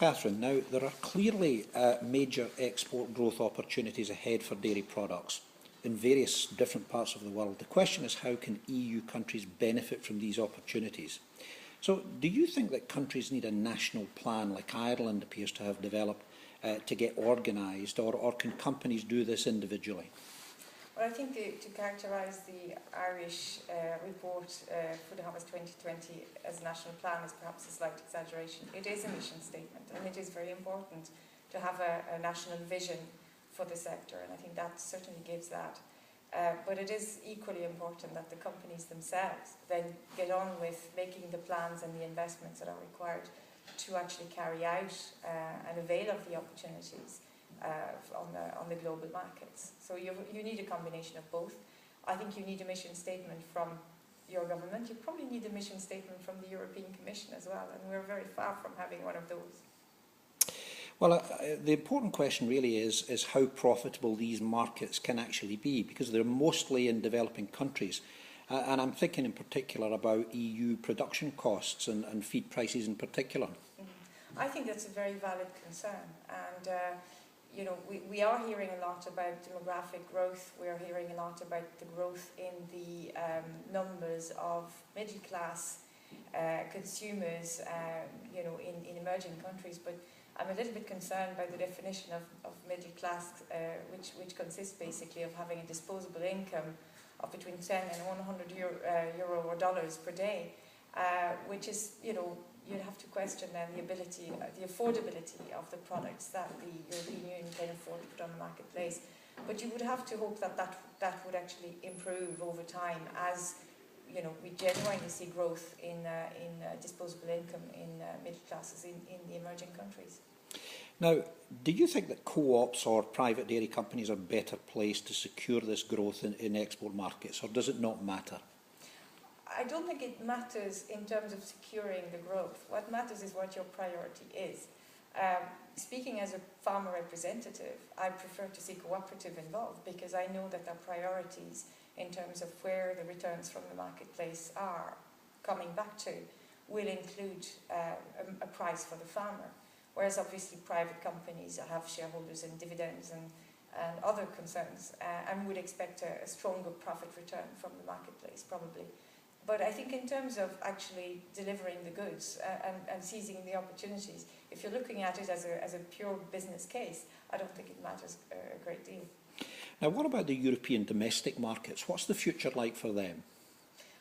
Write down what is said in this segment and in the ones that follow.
Catherine, now there are clearly major export growth opportunities ahead for dairy products in various different parts of the world. The question is, how can EU countries benefit from these opportunities? So do you think that countries need a national plan, like Ireland appears to have developed, to get organised, or can companies do this individually? Well, I think to characterise the Irish report, Food Harvest 2020, as a national plan is perhaps a slight exaggeration. It is a mission statement, and it is very important to have a national vision for the sector, and I think that certainly gives that. But it is equally important that the companies themselves then get on with making the plans and the investments that are required to actually carry out and avail of the opportunities on the global markets. So you need a combination of both. I think you need a mission statement from your government. You probably need a mission statement from the European Commission as well, and we're very far from having one of those. Well, the important question really is how profitable these markets can actually be, because they're mostly in developing countries. And I'm thinking in particular about EU production costs and feed prices in particular. I think that's a very valid concern. And, you know, we are hearing a lot about demographic growth. We are hearing a lot about the growth in the numbers of middle-class consumers, you know, in emerging countries. But I'm a little bit concerned by the definition of middle class, which consists basically of having a disposable income of between 10 and 100 euro or dollars per day, which is, you know, you'd have to question then the ability, the affordability of the products that the European Union can afford to put on the marketplace. But you would have to hope that that would actually improve over time as, you know, we genuinely see growth in disposable income in middle classes in the emerging countries. Now, do you think that co-ops or private dairy companies are better placed to secure this growth in export markets, or does it not matter? I don't think it matters in terms of securing the growth. What matters is what your priority is. Speaking as a farmer representative, I prefer to see cooperative involved because I know that their priorities in terms of where the returns from the marketplace are coming back to will include a price for the farmer. Whereas obviously private companies have shareholders and dividends and other concerns and would expect a stronger profit return from the marketplace probably. But I think in terms of actually delivering the goods and seizing the opportunities, if you're looking at it as a pure business case, I don't think it matters a great deal. Now, what about the European domestic markets? What's the future like for them?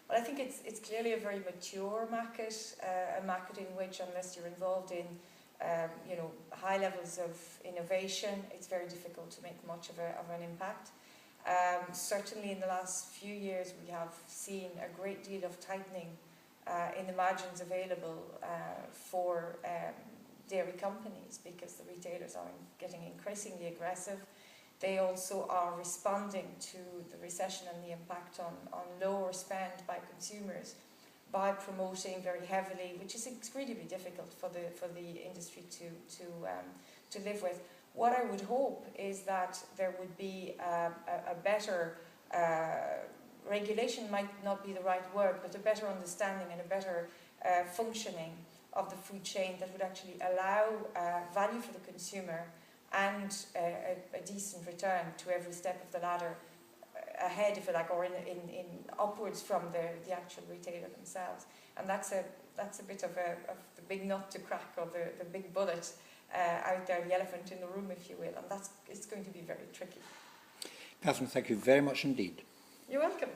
Well, I think it's clearly a very mature market, a market in which, unless you're involved in you know, high levels of innovation, it's very difficult to make much of an impact. Certainly in the last few years we have seen a great deal of tightening in the margins available for dairy companies because the retailers are getting increasingly aggressive. They also are responding to the recession and the impact on lower spend by consumers by promoting very heavily, which is incredibly difficult for the industry to live with. What I would hope is that there would be a better regulation, might not be the right word, but a better understanding and a better functioning of the food chain that would actually allow value for the consumer and a decent return to every step of the ladder ahead, if you like, or in upwards from the actual retailer themselves. And that's a bit of the big nut to crack, or the big bullet out there, the elephant in the room, if you will, and it's going to be very tricky. Catherine, thank you very much indeed. You're welcome.